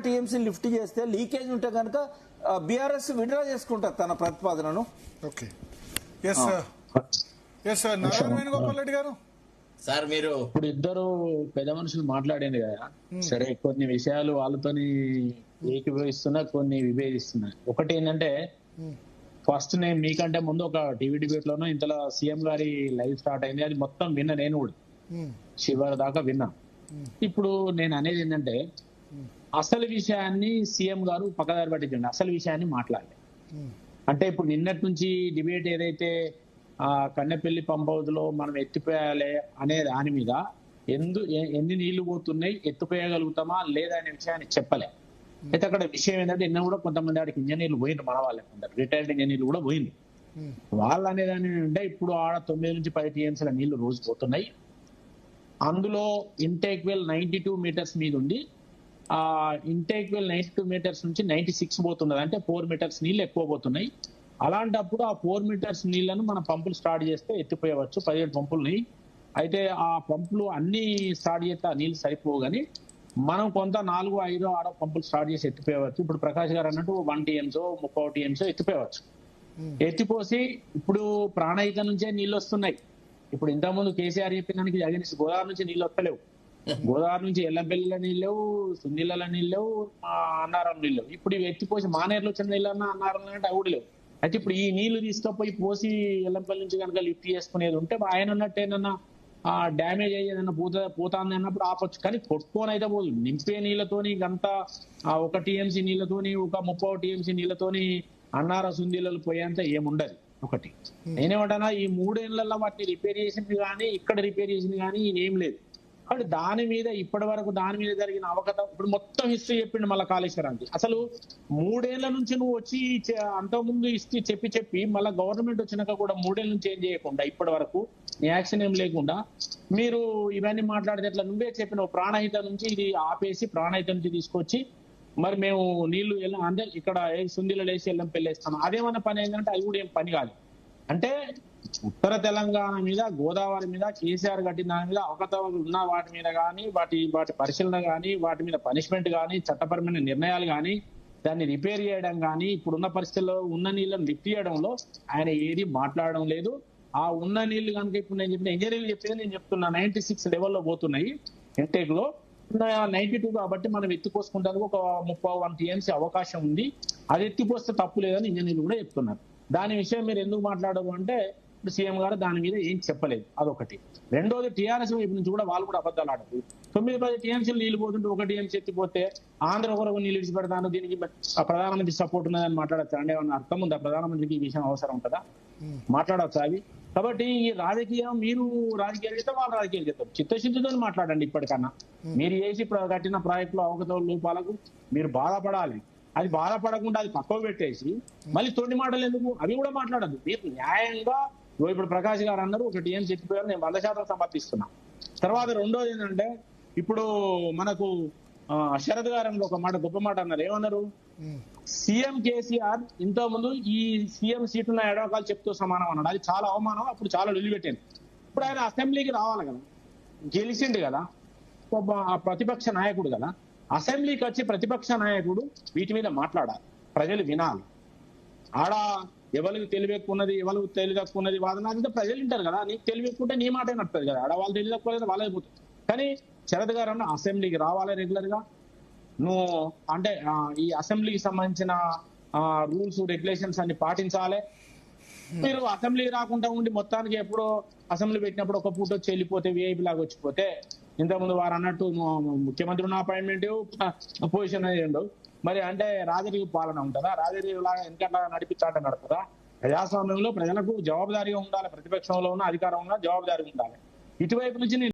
TMC lift చేస్తే leakage ఉంటే కనుక బీఆర్ఎస్ విడ్రా చేసుకుంటారు తన ప్రతిపాదనను. Okay, yes sir. Narayana Venugopal Reddy గారు, సార్ మీరు ఇప్పుడు ఇద్దరు పెద్ద మనుషులు మాట్లాడింది కదా, సరే కొన్ని విషయాలు వాళ్ళతోని ఏకీభవిస్తున్నా, కొన్ని విభేదిస్తున్నా. ఒకటి ఏంటంటే, ఫస్ట్ నేను మీకంటే ముందు ఒక టీవీ డిబేట్ లోనో ఇంతలో సీఎం గారి లైవ్ స్టార్ట్ అయింది, అది మొత్తం విన్నా, నేను కూడా చివరి దాకా విన్నా. ఇప్పుడు నేను అనేది ఏంటంటే, అసలు విషయాన్ని సీఎం గారు పక్కదారి పట్టించండి, అసలు విషయాన్ని మాట్లాడాలి. అంటే ఇప్పుడు నిన్నటి నుంచి డిబేట్ ఏదైతే కన్నెపల్లి పంప్ హౌస్ లో మనం ఎత్తిపోయాలి అనే దాని మీద ఎన్ని నీళ్లు పోతున్నాయి, ఎత్తిపోయగలుగుతామా లేదా అనే విషయాన్ని చెప్పలే. అయితే అక్కడ విషయం ఏంటంటే, నిన్న కూడా కొంతమంది ఆడికి ఇంజనీర్లు పోయిండ్రు, మన వాళ్ళే ఉంటారు, రిటైర్డ్ ఇంజనీర్లు కూడా పోయిండ్రు. వాళ్ళు అనేదాన్ని అంటే, ఇప్పుడు ఆడ 9 నుంచి 10 టీఎంసీల నీళ్లు రోజు పోతున్నాయి. అందులో ఇంటేక్ వెల్ 92 మీటర్స్ మీద ఉంది. ఆ ఇంటేక్ వెల్ 92 మీటర్స్ నుంచి 96 పోతున్నది, అంటే 4 మీటర్స్ నీళ్ళు ఎక్కువ పోతున్నాయి. అలాంటప్పుడు ఆ 4 మీటర్స్ నీళ్లను మన పంపులు స్టార్ట్ చేస్తే ఎత్తిపోయవచ్చు. 17 పంపులని. అయితే ఆ పంపులు అన్ని స్టార్ట్ చేస్తే ఆ నీళ్ళు సరిపోవు, కానీ మనం కొంత 4, 5, 6 పంపులు స్టార్ట్ చేసి ఎత్తిపోయవచ్చు. ఇప్పుడు ప్రకాష్ గారు అన్నట్టు 1 టీఎంసో 30 టీఎంసో ఎత్తిపోయవచ్చు. ఎత్తిపోసి ఇప్పుడు ప్రాణహిత నుంచే నీళ్ళు వస్తున్నాయి. ఇప్పుడు ఇంతకుముందు కేసీఆర్ చెప్పిన దానికి అగెన్స్ట్ గోదావరి నుంచి నీళ్ళు వస్తలేవు. గోదావరి నుంచి ఎల్లంపల్లిలో నీళ్ళు లేవు, సుందీలలో నీళ్ళు లేవు, అన్నారం నీళ్ళు లేవు. ఇప్పుడు ఇవి ఎత్తిపోసి మానేరులో వచ్చిన నీళ్ళన్నా అన్నారం అంటే అవి కూడా లేవు. అయితే ఇప్పుడు ఈ నీళ్లు తీసుకపోయి పోసి ఎల్లంపల్లి నుంచి కనుక లిఫ్ట్ చేసుకునేది ఉంటే ఆయన ఉన్నట్టు ఏదన్నా డ్యామేజ్ అయ్యేదన్నా పోతాంది అన్నప్పుడు ఆపొచ్చు, కానీ కొట్టుకొని అయితే పోదు. నింపే నీళ్లతోని గంతా 1 టీఎంసీ నీళ్లతోని, ఒక 30 టీఎంసీ నీళ్లతోని అన్నార సుందీలలో పోయేంత ఏముండదు. ఒకటి నేనేమంటానా, ఈ 3 ఏళ్లలో వాటిని రిపేర్ చేసింది కానీ, ఇక్కడ రిపేర్ చేసింది కానీ ఏం లేదు. కాబట్టి దాని మీద ఇప్పటి వరకు దాని మీద జరిగిన అవకత ఇప్పుడు మొత్తం హిస్టరీ చెప్పిండు మళ్ళీ కాళేశ్వరానికి. అసలు 3 ఏళ్ల నుంచి నువ్వు వచ్చి అంతకుముందు హిస్టరీ చెప్పి మళ్ళీ గవర్నమెంట్ వచ్చినాక కూడా 3 ఏళ్ళ నుంచి ఏం చేయకుండా ఇప్పటి వరకు నీ యాక్షన్ ఏం లేకుండా మీరు ఇవన్నీ మాట్లాడితే ఎట్లా? నువ్వే చెప్పిన ప్రాణహిత నుంచి ఇది ఆపేసి ప్రాణహిత నుంచి తీసుకొచ్చి మరి మేము నీళ్లు అంటే ఇక్కడ సుందీలో వేసి వెళ్ళం పెళ్ళేస్తాను, అదేమన్నా పని ఏంటంటే అది కూడా ఏం పని కాదు. అంటే ఉత్తర తెలంగాణ మీద, గోదావరి మీద, కేసీఆర్ కట్టిన దాని మీద అవకతవకలు ఉన్న వాటి మీద కానీ, వాటి పరిశీలన కానీ, వాటి మీద పనిష్మెంట్ కానీ, చట్టపరమైన నిర్ణయాలు కానీ, దాన్ని రిపేర్ చేయడం కానీ, ఇప్పుడున్న పరిస్థితుల్లో ఉన్న నీళ్ళని లిఫ్ట్ చేయడంలో ఆయన ఏది మాట్లాడడం లేదు. ఆ ఉన్న నీళ్లు కనుక ఇప్పుడు నేను చెప్పిన ఇంజనీర్లు చెప్పేది నేను చెప్తున్నా, 96 లెవెల్లో పోతున్నాయి ఇంటేక్ లో, 92 కాబట్టి మనం ఎత్తిపోసుకుంటానికి ఒక 31 టీఎంసీ అవకాశం ఉంది. అది ఎత్తిపోస్తే తప్పు లేదని ఇంజనీర్లు కూడా చెప్తున్నారు. దాని విషయం మీరు ఎందుకు మాట్లాడరు అంటే, ఇప్పుడు సీఎం గారు దాని మీద ఏం చెప్పలేదు. అదొకటి. రెండోది, టీఆర్ఎస్ వైపు నుంచి కూడా వాళ్ళు కూడా అబద్ధాలు ఆడరు. 9-10 టీఎంసీలు నీళ్లు పోతుంటే 1 టీఎంసీ ఎత్తిపోతే ఆంధ్ర ఒకరు నీళ్ళు విడిచిపెడతాను, దీనికి ప్రధానమంత్రి సపోర్ట్ ఉన్నదని మాట్లాడచ్చు అంటే ఏమన్నా అర్థం ఉందా? ప్రధానమంత్రికి ఈ విషయం అవసరం ఉంటుందా? మాట్లాడచ్చు అవి. కాబట్టి ఈ రాజకీయం, మీరు రాజకీయాలు చేస్తే వాళ్ళు రాజకీయాలు చేస్తారు. చిత్తశుద్ధితో మాట్లాడండి. ఇప్పటికన్నా మీరు చేసి కట్టిన ప్రాజెక్టులో అవకతవకల లోపాలకు మీరు బాధపడాలి. అది బాధపడకుండా అది పక్కకు పెట్టేసి మళ్ళీ తోటి మాటలు ఎందుకు? అవి కూడా మాట్లాడద్దు. మీరు న్యాయంగా, ఇప్పుడు ప్రకాష్ గారు అన్నారు 1 టీఎంసీ ఎత్తిపోయారు, నేను 100% సమర్థిస్తున్నా. తర్వాత రెండోది ఏంటంటే, ఇప్పుడు మనకు శరద్ గారు ఒక మాట, గొప్ప మాట అన్నారు. ఏమన్నారు? సీఎం కేసీఆర్ ఇంతకు ముందు ఈ సీఎం సీటున్న ఎడవకాలు చెప్తూ సమానం అన్నాడు. అది చాలా అవమానం. అప్పుడు చాలా నిలబెట్టాను. ఇప్పుడు ఆయన అసెంబ్లీకి రావాలి కదా, గెలిచిండు కదా, ప్రతిపక్ష నాయకుడు కదా, అసెంబ్లీకి వచ్చి ప్రతిపక్ష నాయకుడు వీటి మీద మాట్లాడాలి, ప్రజలు వినాలి. ఆడ ఎవరికి తెలివెక్కున్నది, ఎవరికి తెలియకున్నది వాదన అంటే ప్రజలు వింటారు కదా. నీకు తెలివెక్కుంటే నీ మాట నడుతుంది కదా, ఆడ వాళ్ళు తెలియకపోతే వాళ్ళే పోతుంది. కానీ శరద్ గారు అన్న అసెంబ్లీకి రావాలి రెగ్యులర్ గా. నువ్వు అంటే ఈ అసెంబ్లీకి సంబంధించిన రూల్స్ రెగ్యులేషన్స్ అన్ని పాటించాలి. మీరు అసెంబ్లీ రాకుండా ఉండి మొత్తానికి ఎప్పుడో అసెంబ్లీ పెట్టినప్పుడు ఒక పూట వచ్చి వెళ్ళిపోతే, విఐపి లాగా వచ్చిపోతే, ఇంతకుముందు వారు అన్నట్టు ముఖ్యమంత్రి ఉన్న అపాయింట్మెంట్ పొజిషన్ అనేది ఉండవు. మరి అంటే రాజకీయ పాలన ఉంటుందా? రాజకీయ లాగా ఎందుకంటే నడిపించాలంటే నడుపుతుందా? ప్రజాస్వామ్యంలో ప్రజలకు జవాబుదారీగా ఉండాలి. ప్రతిపక్షంలో ఉన్న, అధికారంలో జవాబుదారీగా ఉండాలి. ఇటువైపు నుంచి